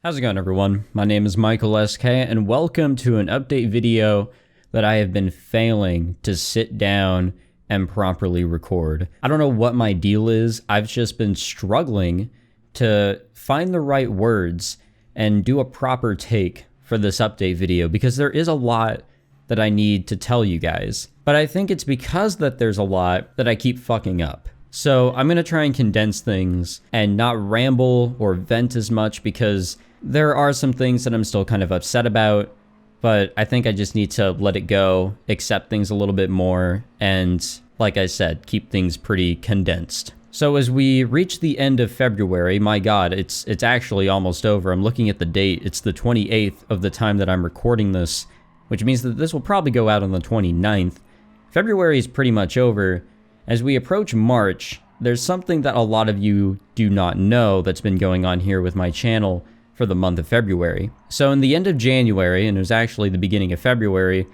How's it going, everyone? My name is Michael SK, and welcome to an update video that I have been failing to sit down and properly record. I don't know what my deal is. I've just been struggling to find the right words and do a proper take for this update video because there is a lot that I need to tell you guys. But I think it's because that there's a lot that I keep fucking up. So I'm gonna try and condense things and not ramble or vent as much because there are some things that I'm still kind of upset about, but I think I just need to let it go, accept things a little bit more, and like I said, keep things pretty condensed. So as we reach the end of February, my God, it's actually almost over. I'm looking at the date. It's the 28th of the time that I'm recording this, which means that this will probably go out on the 29th. February is pretty much over. As we approach March, there's something that a lot of you do not know that's been going on here with my channel for the month of February. So in the end of January, and it was actually the beginning of February,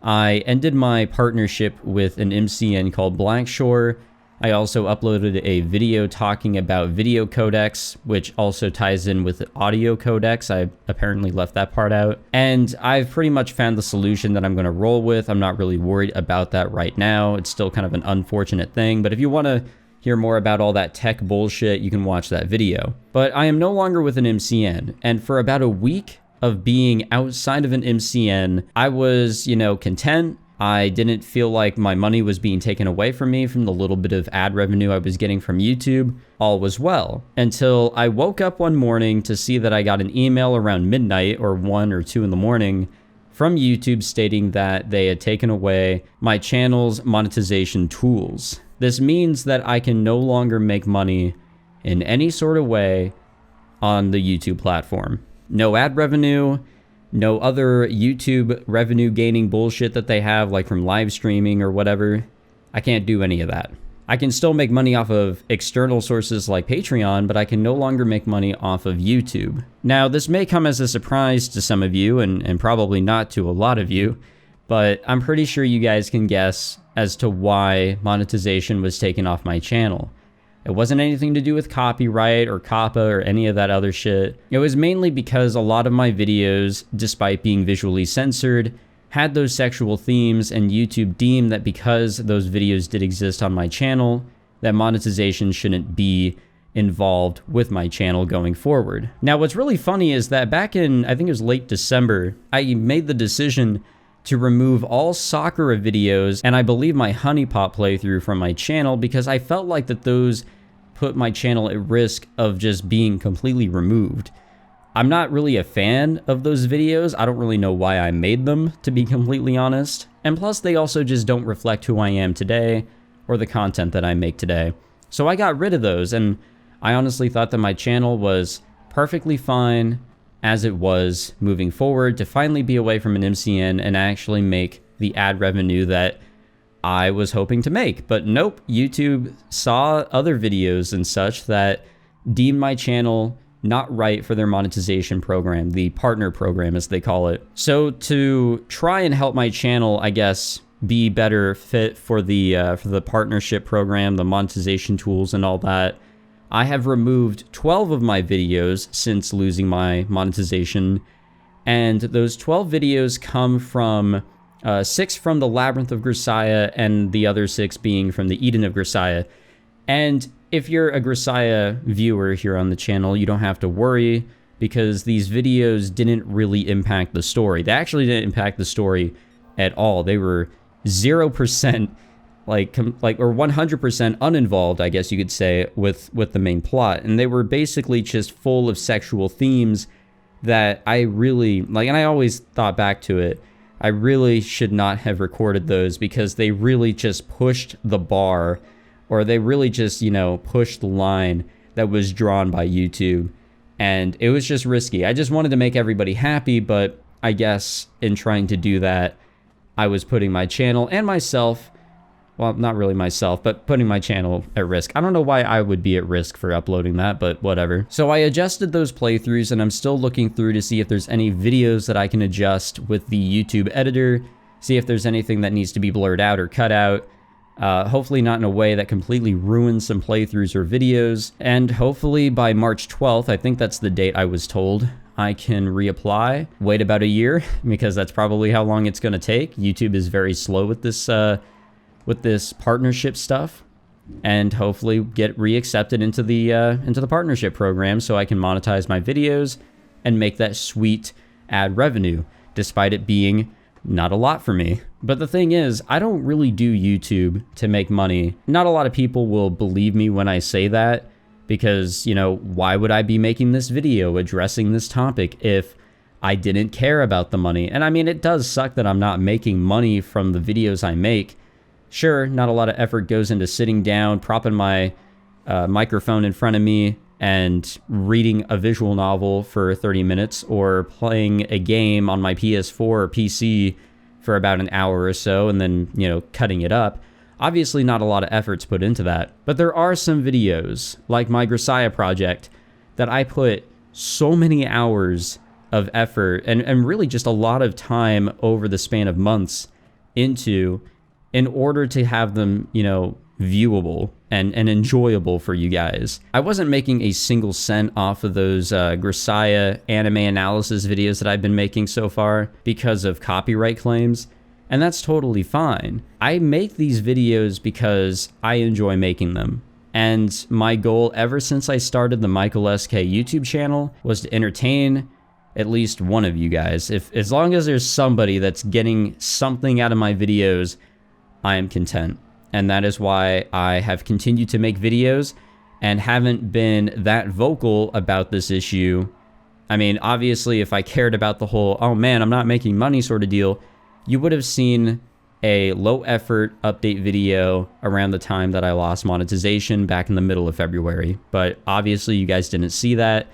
I ended my partnership with an MCN called Blackshore. I also uploaded a video talking about video codecs, which also ties in with audio codecs. I apparently left that part out. And I've pretty much found the solution that I'm going to roll with. I'm not really worried about that right now. It's still kind of an unfortunate thing, but if you want to hear more about all that tech bullshit, you can watch that video. But I am no longer with an MCN, and for about a week of being outside of an MCN, I was, content. I didn't feel like my money was being taken away from me from the little bit of ad revenue I was getting from YouTube. All was well, until I woke up one morning to see that I got an email around midnight or 1 or 2 in the morning from YouTube stating that they had taken away my channel's monetization tools. This means that I can no longer make money in any sort of way on the YouTube platform. No ad revenue, no other YouTube revenue gaining bullshit that they have, like from live streaming or whatever. I can't do any of that. I can still make money off of external sources like Patreon, but I can no longer make money off of YouTube. Now, this may come as a surprise to some of you, and probably not to a lot of you, but I'm pretty sure you guys can guess as to why monetization was taken off my channel. It wasn't anything to do with copyright or COPPA or any of that other shit. It was mainly because a lot of my videos, despite being visually censored, had those sexual themes, and YouTube deemed that because those videos did exist on my channel, that monetization shouldn't be involved with my channel going forward. Now, what's really funny is that back in, I think it was late December, I made the decision to remove all Sakura videos and I believe my Honey Pot playthrough from my channel because I felt like that those put my channel at risk of just being completely removed. I'm not really a fan of those videos. I don't really know why I made them, to be completely honest. And plus, they also just don't reflect who I am today or the content that I make today. So I got rid of those, and I honestly thought that my channel was perfectly fine as it was moving forward to finally be away from an MCN and actually make the ad revenue that I was hoping to make. But nope, YouTube saw other videos and such that deemed my channel not right for their monetization program, the partner program as they call it. So to try and help my channel, I guess, be better fit for the partnership program, the monetization tools and all that, I have removed 12 of my videos since losing my monetization, and those 12 videos come from 6 from the Labyrinth of Grisaia and the other 6 being from the Eden of Grisaia. And if you're a Grisaia viewer here on the channel, you don't have to worry because these videos didn't really impact the story. They actually didn't impact the story at all. They were 0% or 100% uninvolved, I guess you could say, with the main plot. And they were basically just full of sexual themes that I really, and I always thought back to it, I really should not have recorded those because they really just pushed the bar, or they really just, pushed the line that was drawn by YouTube. And it was just risky. I just wanted to make everybody happy, but I guess in trying to do that, I was putting my channel and myself, well, not really myself, but putting my channel at risk. I don't know why I would be at risk for uploading that, but whatever. So I adjusted those playthroughs, and I'm still looking through to see if there's any videos that I can adjust with the YouTube editor, see if there's anything that needs to be blurred out or cut out. Hopefully not in a way that completely ruins some playthroughs or videos. And hopefully by March 12th, I think that's the date I was told, I can reapply, wait about a year, because that's probably how long it's going to take. YouTube is very slow with this partnership stuff, and hopefully get reaccepted into the partnership program so I can monetize my videos and make that sweet ad revenue, despite it being not a lot for me. But the thing is, I don't really do YouTube to make money. Not a lot of people will believe me when I say that, because, you know, why would I be making this video addressing this topic if I didn't care about the money? And I mean, it does suck that I'm not making money from the videos I make. Sure, not a lot of effort goes into sitting down, propping my microphone in front of me, and reading a visual novel for 30 minutes, or playing a game on my PS4 or PC for about an hour or so, and then, you know, cutting it up. Obviously not a lot of effort's put into that, but there are some videos, like my Grisaya project, that I put so many hours of effort and really just a lot of time over the span of months into, in order to have them, you know, viewable and enjoyable for you guys. I wasn't making a single cent off of those Grisaya anime analysis videos that I've been making so far because of copyright claims, and that's totally fine. I make these videos because I enjoy making them. And my goal ever since I started the Michael SK YouTube channel was to entertain at least one of you guys. As long as there's somebody that's getting something out of my videos, I am content. And that is why I have continued to make videos and haven't been that vocal about this issue. I mean, obviously, if I cared about the whole, oh man, I'm not making money sort of deal, you would have seen a low effort update video around the time that I lost monetization back in the middle of February. But obviously you guys didn't see that.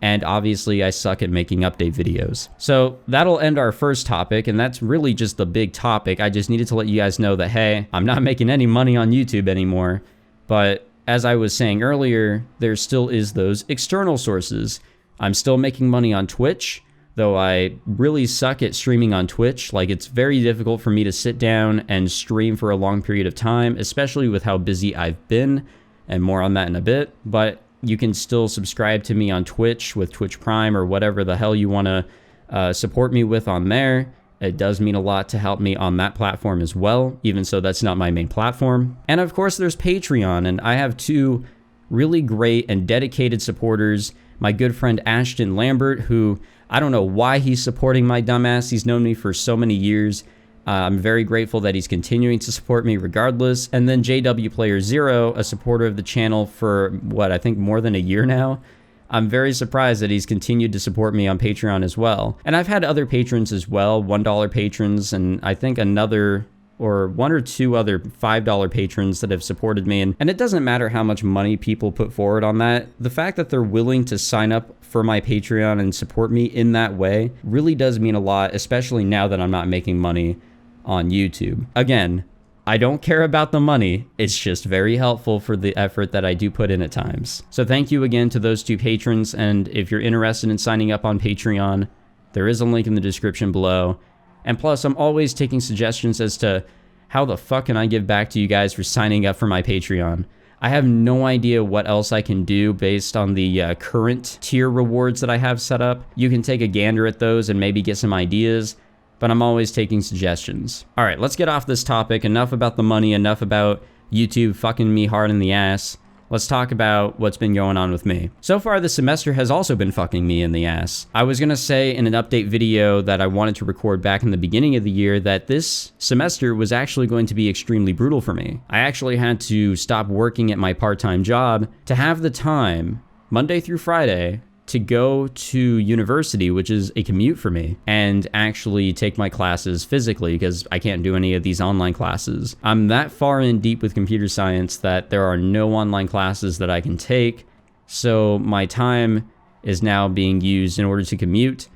And obviously I suck at making update videos. So that'll end our first topic, and that's really just the big topic. I just needed to let you guys know that, hey, I'm not making any money on YouTube anymore. But as I was saying earlier, there still is those external sources. I'm still making money on Twitch, though I really suck at streaming on Twitch. Like, it's very difficult for me to sit down and stream for a long period of time, especially with how busy I've been, and more on that in a bit. But you can still subscribe to me on Twitch with Twitch Prime or whatever the hell you want to support me with on there. It does mean a lot to help me on that platform as well, even so that's not my main platform. And of course there's Patreon, and I have two really great and dedicated supporters. My good friend Ashton Lambert, who I don't know why he's supporting my dumbass. He's known me for so many years. I'm very grateful that he's continuing to support me regardless. And then JW Player Zero, a supporter of the channel for what, I think more than a year now. I'm very surprised that he's continued to support me on Patreon as well. And I've had other patrons as well, $1 patrons, and I think another or one or two other $5 patrons that have supported me. And it doesn't matter how much money people put forward on that. The fact that they're willing to sign up for my Patreon and support me in that way really does mean a lot, especially now that I'm not making money on YouTube. Again, I don't care about the money. It's just very helpful for the effort that I do put in at times. So thank you again to those two patrons. And if you're interested in signing up on Patreon, there is a link in the description below. And plus, I'm always taking suggestions as to how the fuck can I give back to you guys for signing up for my Patreon. I have no idea what else I can do based on the current tier rewards that I have set up. You can take a gander at those and maybe get some ideas, but I'm always taking suggestions. All right, let's get off this topic. Enough about the money, enough about YouTube fucking me hard in the ass. Let's talk about what's been going on with me. So far, the semester has also been fucking me in the ass. I was gonna say in an update video that I wanted to record back in the beginning of the year that this semester was actually going to be extremely brutal for me. I actually had to stop working at my part-time job to have the time, Monday through Friday, to go to university, which is a commute for me, and actually take my classes physically because I can't do any of these online classes. I'm that far in deep with computer science that there are no online classes that I can take, so my time is now being used in order to commute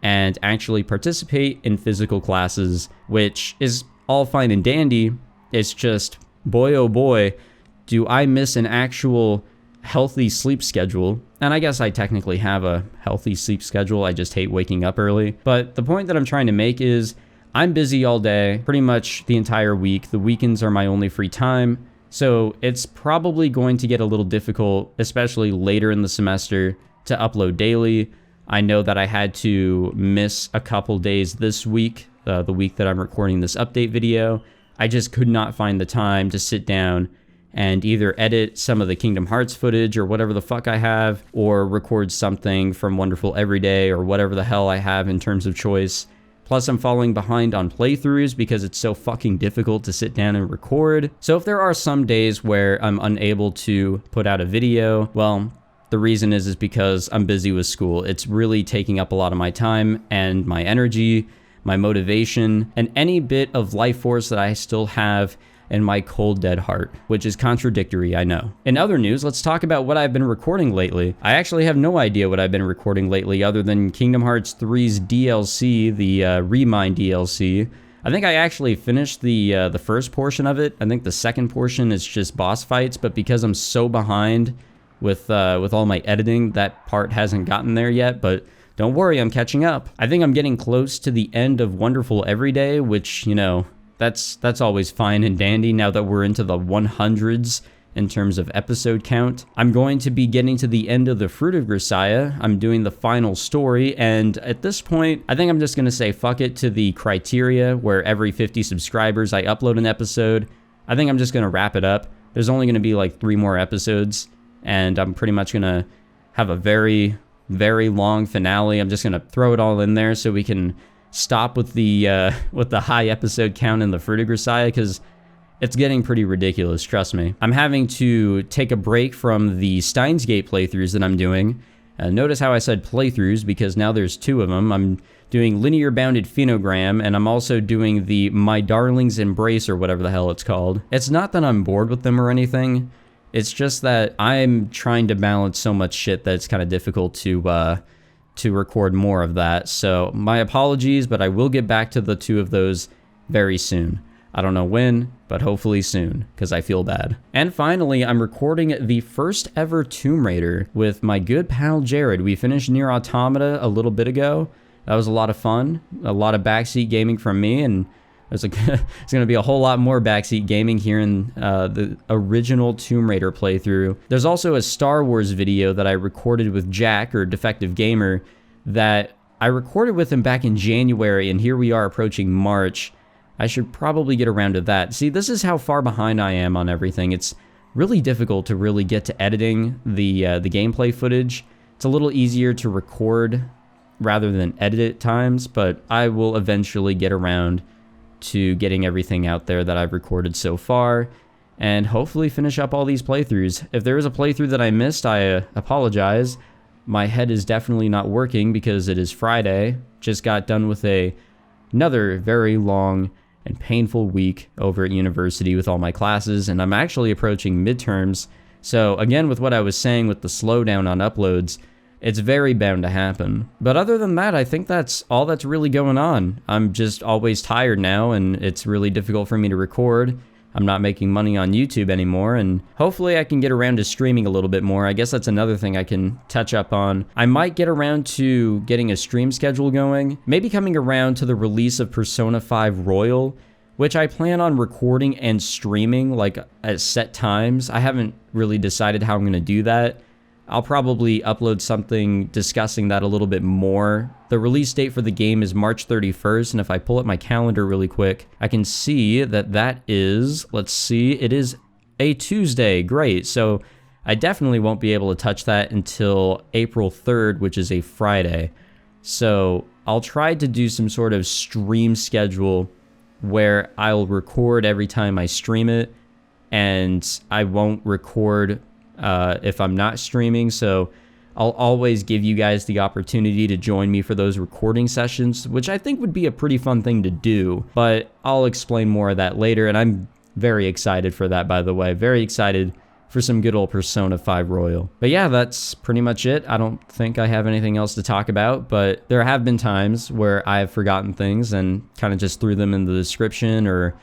and actually participate in physical classes, which is all fine and dandy. It's just, boy oh boy, do I miss an actual healthy sleep schedule. And I guess I technically have a healthy sleep schedule. I just hate waking up early. But the point that I'm trying to make is I'm busy all day, pretty much the entire week. The weekends are my only free time. So it's probably going to get a little difficult, especially later in the semester, to upload daily. I know that I had to miss a couple days this week, the week that I'm recording this update video. I just could not find the time to sit down and either edit some of the Kingdom Hearts footage or whatever the fuck I have, or record something from Wonderful Everyday or whatever the hell I have in terms of choice. Plus, I'm falling behind on playthroughs because it's so fucking difficult to sit down and record. So if there are some days where I'm unable to put out a video, well, the reason is because I'm busy with school. It's really taking up a lot of my time and my energy, my motivation, and any bit of life force that I still have in my cold, dead heart, which is contradictory, I know. In other news, let's talk about what I've been recording lately. I actually have no idea what I've been recording lately other than Kingdom Hearts 3's DLC, the Remind DLC. I think I actually finished the first portion of it. I think the second portion is just boss fights, but because I'm so behind with all my editing, that part hasn't gotten there yet, but don't worry, I'm catching up. I think I'm getting close to the end of Wonderful Everyday, which, you know, that's always fine and dandy now that we're into the 100s in terms of episode count. I'm going to be getting to the end of the Fruit of Grisaia. I'm doing the final story, and at this point, I think I'm just gonna say fuck it to the criteria where every 50 subscribers I upload an episode. I think I'm just gonna wrap it up. There's only gonna be like 3 more episodes, and I'm pretty much gonna have a very, very long finale. I'm just gonna throw it all in there so we can stop with the high episode count in the Fruit of Grisaia, because it's getting pretty ridiculous, trust me. I'm having to take a break from the Steins Gate playthroughs that I'm doing. Notice how I said playthroughs, because now there's 2 of them. I'm doing Linear Bounded Phenogram, and I'm also doing the My Darling's Embrace, or whatever the hell it's called. It's not that I'm bored with them or anything. It's just that I'm trying to balance so much shit that it's kind of difficult to record more of that. So my apologies, but I will get back to the 2 of those very soon. I don't know when, but hopefully soon, because I feel bad. And finally, I'm recording the first ever Tomb Raider with my good pal Jared. We finished Nier Automata a little bit ago. That was a lot of fun, a lot of backseat gaming from me, and there's going to be a whole lot more backseat gaming here in the original Tomb Raider playthrough. There's also a Star Wars video that I recorded with Jack, or Defective Gamer, that I recorded with him back in January, and here we are approaching March. I should probably get around to that. See, this is how far behind I am on everything. It's really difficult to really get to editing the gameplay footage. It's a little easier to record rather than edit at times, but I will eventually get around to getting everything out there that I've recorded so far, and hopefully finish up all these playthroughs. If there is a playthrough that I missed, I apologize. My head is definitely not working because it is Friday. Just got done with another very long and painful week over at university with all my classes, and I'm actually approaching midterms. So again, with what I was saying with the slowdown on uploads, it's very bound to happen. But other than that, I think that's all that's really going on. I'm just always tired now, and it's really difficult for me to record. I'm not making money on YouTube anymore, and hopefully I can get around to streaming a little bit more. I guess that's another thing I can touch up on. I might get around to getting a stream schedule going, maybe coming around to the release of Persona 5 Royal, which I plan on recording and streaming like at set times. I haven't really decided how I'm going to do that. I'll probably upload something discussing that a little bit more. The release date for the game is March 31st, and if I pull up my calendar really quick, I can see that that is, let's see, it is a Tuesday. Great. So I definitely won't be able to touch that until April 3rd, which is a Friday. So I'll try to do some sort of stream schedule where I'll record every time I stream it, and I won't record if I'm not streaming, so I'll always give you guys the opportunity to join me for those recording sessions, which I think would be a pretty fun thing to do, but I'll explain more of that later, and I'm very excited for that, by the way. Very excited for some good old Persona 5 Royal. But yeah, that's pretty much it. I don't think I have anything else to talk about, but there have been times where I've forgotten things and kind of just threw them in the description or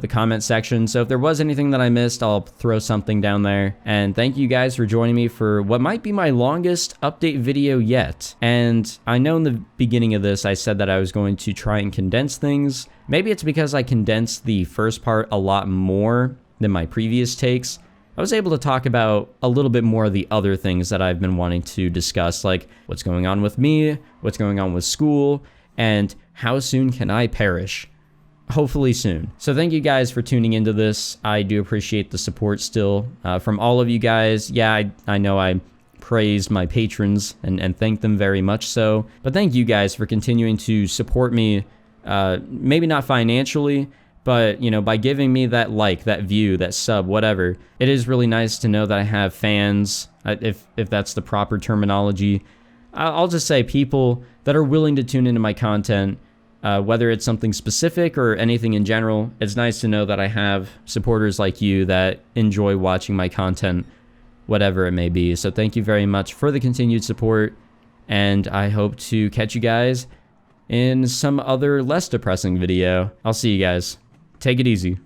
the comment section. So if there was anything that I missed, I'll throw something down there. And thank you guys for joining me for what might be my longest update video yet. And I know in the beginning of this, I said that I was going to try and condense things. Maybe it's because I condensed the first part a lot more than my previous takes. I was able to talk about a little bit more of the other things that I've been wanting to discuss, like what's going on with me, what's going on with school, and how soon can I perish? Hopefully soon. So thank you guys for tuning into this. I do appreciate the support still from all of you guys. Yeah, I know I praised my patrons and thank them very much so. But thank you guys for continuing to support me, maybe not financially, but, you know, by giving me that like, that view, that sub, whatever. It is really nice to know that I have fans, if that's the proper terminology. I'll just say people that are willing to tune into my content, whether it's something specific or anything in general. It's nice to know that I have supporters like you that enjoy watching my content, whatever it may be. So thank you very much for the continued support, and I hope to catch you guys in some other less depressing video. I'll see you guys. Take it easy.